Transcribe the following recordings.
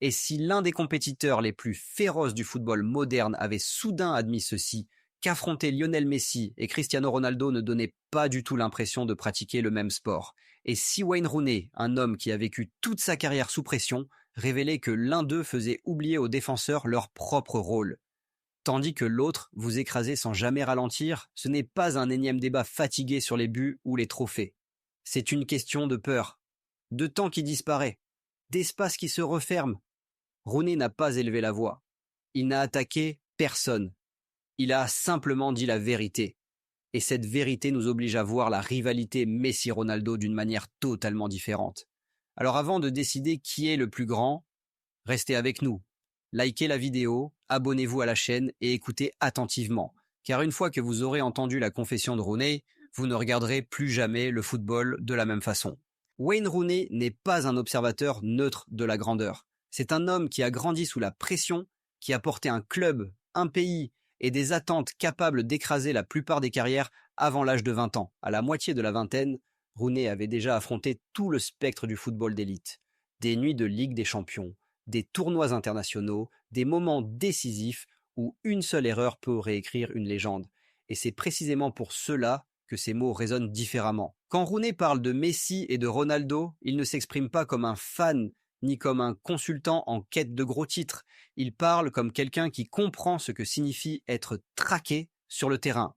Et si l'un des compétiteurs les plus féroces du football moderne avait soudain admis ceci, qu'affronter Lionel Messi et Cristiano Ronaldo ne donnait pas du tout l'impression de pratiquer le même sport. Et si Wayne Rooney, un homme qui a vécu toute sa carrière sous pression, révélait que l'un d'eux faisait oublier aux défenseurs leur propre rôle, tandis que l'autre vous écrasait sans jamais ralentir, ce n'est pas un énième débat fatigué sur les buts ou les trophées. C'est une question de peur, de temps qui disparaît, d'espace qui se referme. Rooney n'a pas élevé la voix. Il n'a attaqué personne. Il a simplement dit la vérité. Et cette vérité nous oblige à voir la rivalité Messi-Ronaldo d'une manière totalement différente. Alors avant de décider qui est le plus grand, restez avec nous. Likez la vidéo, abonnez-vous à la chaîne et écoutez attentivement. Car une fois que vous aurez entendu la confession de Rooney, vous ne regarderez plus jamais le football de la même façon. Wayne Rooney n'est pas un observateur neutre de la grandeur. C'est un homme qui a grandi sous la pression, qui a porté un club, un pays et des attentes capables d'écraser la plupart des carrières avant l'âge de 20 ans. À la moitié de la vingtaine, Rooney avait déjà affronté tout le spectre du football d'élite. Des nuits de Ligue des Champions, des tournois internationaux, des moments décisifs où une seule erreur peut réécrire une légende. Et c'est précisément pour cela que ces mots résonnent différemment. Quand Rooney parle de Messi et de Ronaldo, il ne s'exprime pas comme un fan ni comme un consultant en quête de gros titres. Il parle comme quelqu'un qui comprend ce que signifie être traqué sur le terrain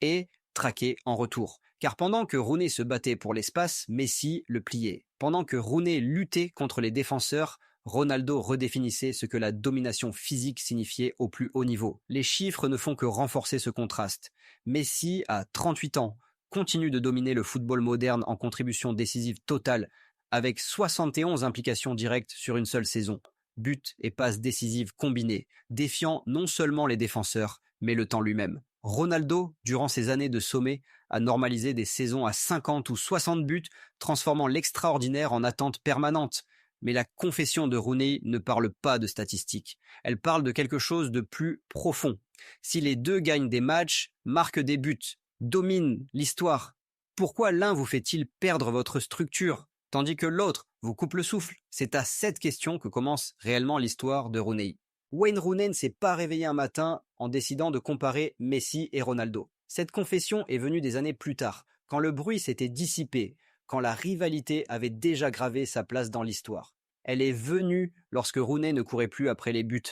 et traqué en retour. Car pendant que Rooney se battait pour l'espace, Messi le pliait. Pendant que Rooney luttait contre les défenseurs, Ronaldo redéfinissait ce que la domination physique signifiait au plus haut niveau. Les chiffres ne font que renforcer ce contraste. Messi, à 38 ans, continue de dominer le football moderne en contribution décisive totale, avec 71 implications directes sur une seule saison. Buts et passes décisives combinés, défiant non seulement les défenseurs, mais le temps lui-même. Ronaldo, durant ses années de sommet, a normalisé des saisons à 50 ou 60 buts, transformant l'extraordinaire en attente permanente. Mais la confession de Rooney ne parle pas de statistiques. Elle parle de quelque chose de plus profond. Si les deux gagnent des matchs, marquent des buts, dominent l'histoire, pourquoi l'un vous fait-il perdre votre structure, tandis que l'autre vous coupe le souffle? C'est à cette question que commence réellement l'histoire de Rooney. Wayne Rooney ne s'est pas réveillé un matin en décidant de comparer Messi et Ronaldo. Cette confession est venue des années plus tard, quand le bruit s'était dissipé, quand la rivalité avait déjà gravé sa place dans l'histoire. Elle est venue lorsque Rooney ne courait plus après les buts,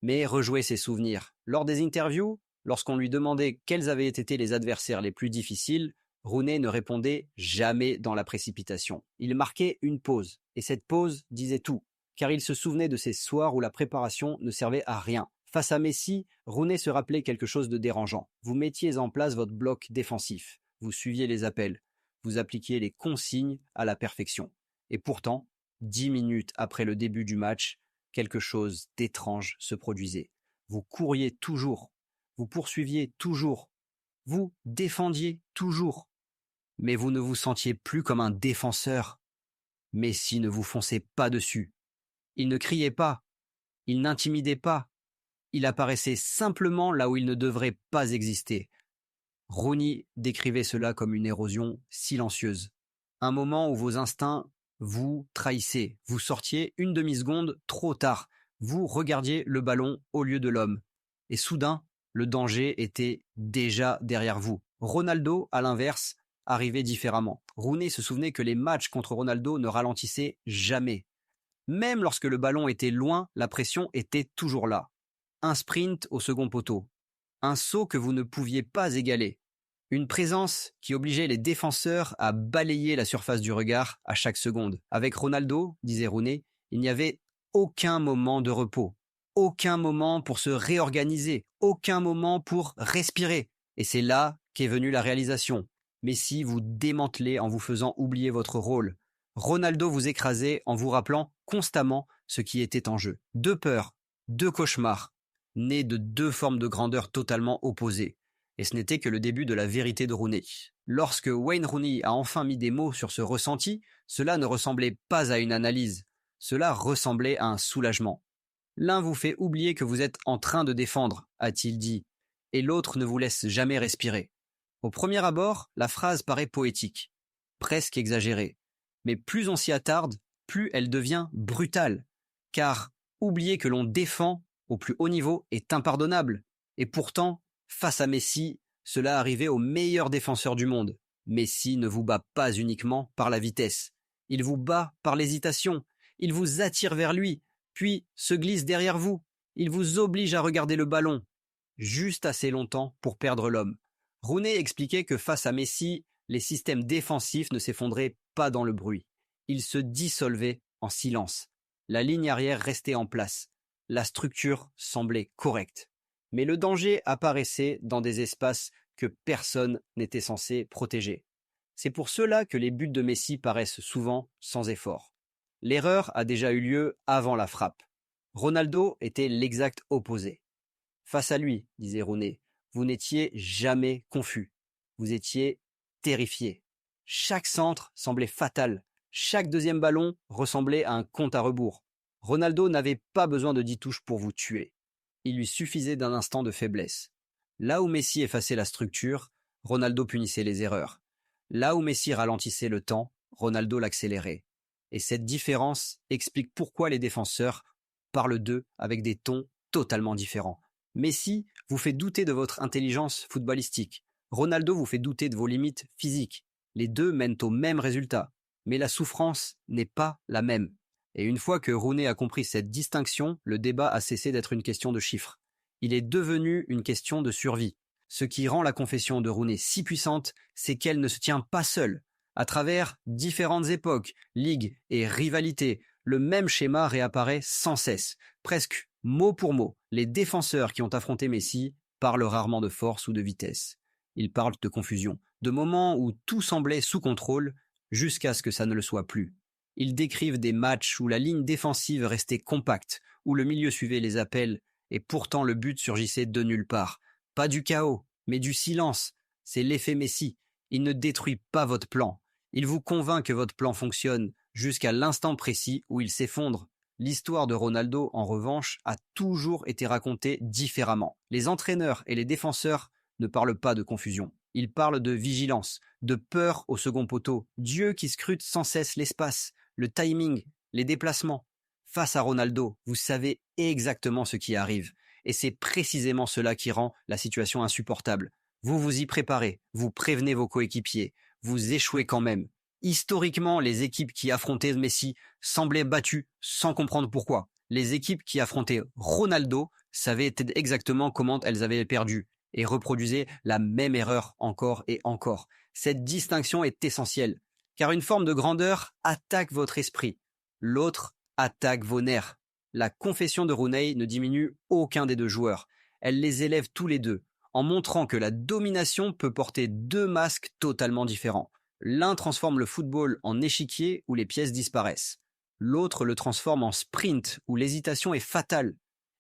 mais rejouait ses souvenirs. Lors des interviews, lorsqu'on lui demandait quels avaient été les adversaires les plus difficiles, Rooney ne répondait jamais dans la précipitation. Il marquait une pause, et cette pause disait tout, car il se souvenait de ces soirs où la préparation ne servait à rien. Face à Messi, Rooney se rappelait quelque chose de dérangeant. Vous mettiez en place votre bloc défensif, vous suiviez les appels, vous appliquiez les consignes à la perfection. Et pourtant, 10 minutes après le début du match, quelque chose d'étrange se produisait. Vous couriez toujours, vous poursuiviez toujours, vous défendiez toujours. Mais vous ne vous sentiez plus comme un défenseur. Messi ne vous fonçait pas dessus. Il ne criait pas, il n'intimidait pas. Il apparaissait simplement là où il ne devrait pas exister. Rooney décrivait cela comme une érosion silencieuse. Un moment où vos instincts vous trahissaient. Vous sortiez une demi-seconde trop tard. Vous regardiez le ballon au lieu de l'homme. Et soudain, le danger était déjà derrière vous. Ronaldo, à l'inverse, arrivait différemment. Rooney se souvenait que les matchs contre Ronaldo ne ralentissaient jamais. Même lorsque le ballon était loin, la pression était toujours là. Un sprint au second poteau. Un saut que vous ne pouviez pas égaler. Une présence qui obligeait les défenseurs à balayer la surface du regard à chaque seconde. Avec Ronaldo, disait Rooney, il n'y avait aucun moment de repos. Aucun moment pour se réorganiser. Aucun moment pour respirer. Et c'est là qu'est venue la réalisation. Messi vous démantelait en vous faisant oublier votre rôle. Ronaldo vous écrasait en vous rappelant constamment ce qui était en jeu. Deux peurs, deux cauchemars, nés de deux formes de grandeur totalement opposées. Et ce n'était que le début de la vérité de Rooney. Lorsque Wayne Rooney a enfin mis des mots sur ce ressenti, cela ne ressemblait pas à une analyse. Cela ressemblait à un soulagement. L'un vous fait oublier que vous êtes en train de défendre, a-t-il dit, et l'autre ne vous laisse jamais respirer. Au premier abord, la phrase paraît poétique, presque exagérée. Mais plus on s'y attarde, plus elle devient brutale. Car Oublier que l'on défend au plus haut niveau est impardonnable. Et pourtant, face à Messi, cela arrivait au meilleur défenseur du monde. Messi ne vous bat pas uniquement par la vitesse. Il vous bat par l'hésitation. Il vous attire vers lui, puis se glisse derrière vous. Il vous oblige à regarder le ballon, juste assez longtemps pour perdre l'homme. Rooney expliquait que face à Messi, les systèmes défensifs ne s'effondraient pas dans le bruit. Ils se dissolvaient en silence. La ligne arrière restait en place. La structure semblait correcte. Mais le danger apparaissait dans des espaces que personne n'était censé protéger. C'est pour cela que les buts de Messi paraissent souvent sans effort. L'erreur a déjà eu lieu avant la frappe. Ronaldo était l'exact opposé. Face à lui, disait Rooney, vous n'étiez jamais confus. Vous étiez terrifié. Chaque centre semblait fatal. Chaque deuxième ballon ressemblait à un compte à rebours. Ronaldo n'avait pas besoin de 10 touches pour vous tuer. Il lui suffisait d'un instant de faiblesse. Là où Messi effaçait la structure, Ronaldo punissait les erreurs. Là où Messi ralentissait le temps, Ronaldo l'accélérait. Et cette différence explique pourquoi les défenseurs parlent d'eux avec des tons totalement différents. Messi vous fait douter de votre intelligence footballistique. Ronaldo vous fait douter de vos limites physiques. Les deux mènent au même résultat, mais la souffrance n'est pas la même. Et une fois que Rooney a compris cette distinction, le débat a cessé d'être une question de chiffres. Il est devenu une question de survie. Ce qui rend la confession de Rooney si puissante, c'est qu'elle ne se tient pas seule. À travers différentes époques, ligues et rivalités, le même schéma réapparaît sans cesse, presque mot pour mot. Les défenseurs qui ont affronté Messi parlent rarement de force ou de vitesse. Ils parlent de confusion, de moments où tout semblait sous contrôle, jusqu'à ce que ça ne le soit plus. Ils décrivent des matchs où la ligne défensive restait compacte, où le milieu suivait les appels, et pourtant le but surgissait de nulle part. Pas du chaos, mais du silence. C'est l'effet Messi. Il ne détruit pas votre plan. Il vous convainc que votre plan fonctionne jusqu'à l'instant précis où il s'effondre. L'histoire de Ronaldo, en revanche, a toujours été racontée différemment. Les entraîneurs et les défenseurs ne parlent pas de confusion. Ils parlent de vigilance, de peur au second poteau. Dieu qui scrute sans cesse l'espace, le timing, les déplacements. Face à Ronaldo, vous savez exactement ce qui arrive. Et c'est précisément cela qui rend la situation insupportable. Vous vous y préparez, vous prévenez vos coéquipiers, vous échouez quand même. Historiquement, les équipes qui affrontaient Messi semblaient battues sans comprendre pourquoi. Les équipes qui affrontaient Ronaldo savaient exactement comment elles avaient perdu et reproduisaient la même erreur encore et encore. Cette distinction est essentielle, car une forme de grandeur attaque votre esprit, l'autre attaque vos nerfs. La confession de Rooney ne diminue aucun des deux joueurs, elle les élève tous les deux, en montrant que la domination peut porter deux masques totalement différents. L'un transforme le football en échiquier où les pièces disparaissent. L'autre le transforme en sprint où l'hésitation est fatale.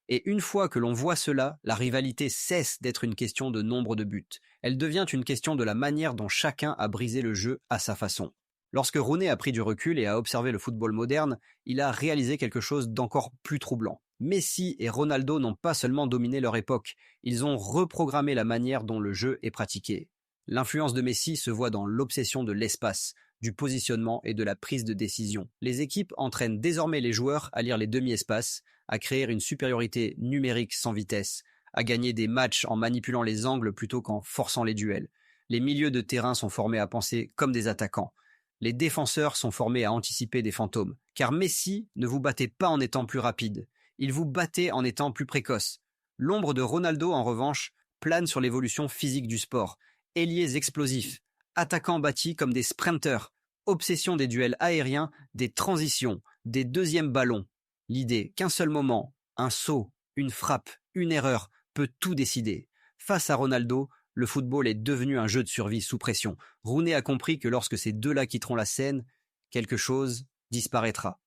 Et une fois que l'on voit cela, la rivalité cesse d'être une question de nombre de buts. Elle devient une question de la manière dont chacun a brisé le jeu à sa façon. Lorsque Rooney a pris du recul et a observé le football moderne, il a réalisé quelque chose d'encore plus troublant. Messi et Ronaldo n'ont pas seulement dominé leur époque, ils ont reprogrammé la manière dont le jeu est pratiqué. L'influence de Messi se voit dans l'obsession de l'espace, du positionnement et de la prise de décision. Les équipes entraînent désormais les joueurs à lire les demi-espaces, à créer une supériorité numérique sans vitesse, à gagner des matchs en manipulant les angles plutôt qu'en forçant les duels. Les milieux de terrain sont formés à penser comme des attaquants. Les défenseurs sont formés à anticiper des fantômes. Car Messi ne vous battait pas en étant plus rapide, il vous battait en étant plus précoce. L'ombre de Ronaldo, en revanche, plane sur l'évolution physique du sport. Ailiers explosifs, attaquants bâtis comme des sprinters, obsession des duels aériens, des transitions, des deuxièmes ballons. L'idée qu'un seul moment, un saut, une frappe, une erreur peut tout décider. Face à Ronaldo, le football est devenu un jeu de survie sous pression. Rooney a compris que lorsque ces deux-là quitteront la scène, quelque chose disparaîtra.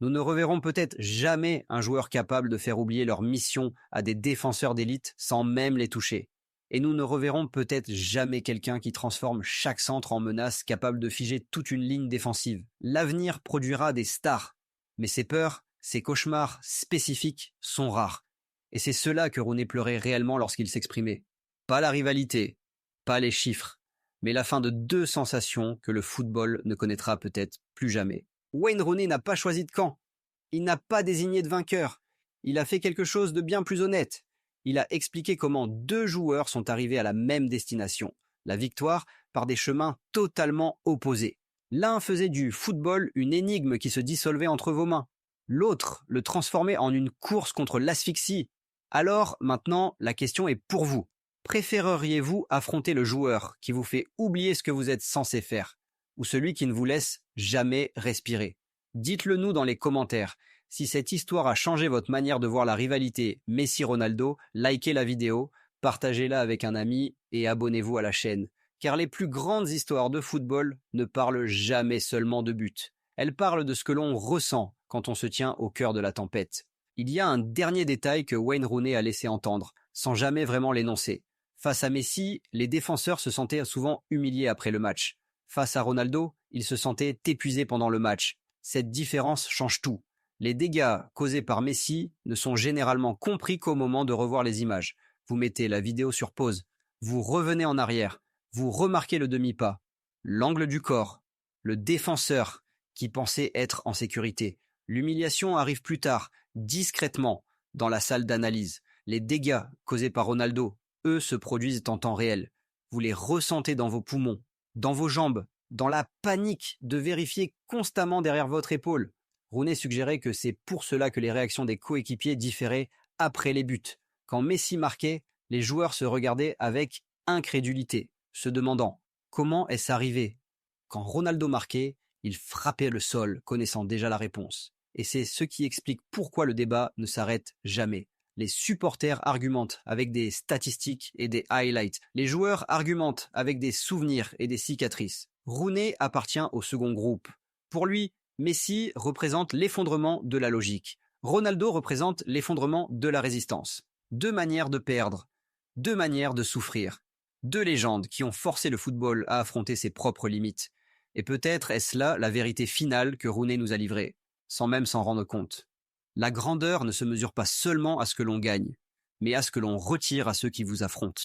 Nous ne reverrons peut-être jamais un joueur capable de faire oublier leur mission à des défenseurs d'élite sans même les toucher. Et nous ne reverrons peut-être jamais quelqu'un qui transforme chaque centre en menace capable de figer toute une ligne défensive. L'avenir produira des stars, mais ces peurs, ces cauchemars spécifiques sont rares. Et c'est cela que Rooney pleurait réellement lorsqu'il s'exprimait. Pas la rivalité, pas les chiffres, mais la fin de deux sensations que le football ne connaîtra peut-être plus jamais. Wayne Rooney n'a pas choisi de camp. Il n'a pas désigné de vainqueur. il a fait quelque chose de bien plus honnête. Il a expliqué comment 2 joueurs sont arrivés à la même destination, la victoire, par des chemins totalement opposés. L'un faisait du football une énigme qui se dissolvait entre vos mains. L'autre le transformait en une course contre l'asphyxie. Alors, maintenant, la question est pour vous. Préféreriez-vous affronter le joueur qui vous fait oublier ce que vous êtes censé faire, ou celui qui ne vous laisse jamais respirer? Dites-le nous dans les commentaires. Si cette histoire a changé votre manière de voir la rivalité Messi-Ronaldo, likez la vidéo, partagez-la avec un ami et abonnez-vous à la chaîne. Car les plus grandes histoires de football ne parlent jamais seulement de but. Elles parlent de ce que l'on ressent quand on se tient au cœur de la tempête. Il y a un dernier détail que Wayne Rooney a laissé entendre, sans jamais vraiment l'énoncer. Face à Messi, les défenseurs se sentaient souvent humiliés après le match. Face à Ronaldo, ils se sentaient épuisés pendant le match. Cette différence change tout. Les dégâts causés par Messi ne sont généralement compris qu'au moment de revoir les images. Vous mettez la vidéo sur pause, vous revenez en arrière, vous remarquez le demi-pas, l'angle du corps, le défenseur qui pensait être en sécurité. L'humiliation arrive plus tard, discrètement, dans la salle d'analyse. Les dégâts causés par Ronaldo, eux, se produisent en temps réel. Vous les ressentez dans vos poumons, dans vos jambes, dans la panique de vérifier constamment derrière votre épaule. Rooney suggérait que c'est pour cela que les réactions des coéquipiers différaient après les buts. Quand Messi marquait, les joueurs se regardaient avec incrédulité, se demandant « Comment est-ce arrivé ?» Quand Ronaldo marquait, il frappait le sol, connaissant déjà la réponse. Et c'est ce qui explique pourquoi le débat ne s'arrête jamais. Les supporters argumentent avec des statistiques et des highlights. Les joueurs argumentent avec des souvenirs et des cicatrices. Rooney appartient au second groupe. Pour lui, Messi représente l'effondrement de la logique. Ronaldo représente l'effondrement de la résistance. 2 manières de perdre, 2 manières de souffrir. 2 légendes qui ont forcé le football à affronter ses propres limites. Et peut-être est-ce là la vérité finale que Rooney nous a livrée, sans même s'en rendre compte. La grandeur ne se mesure pas seulement à ce que l'on gagne, mais à ce que l'on retire à ceux qui vous affrontent.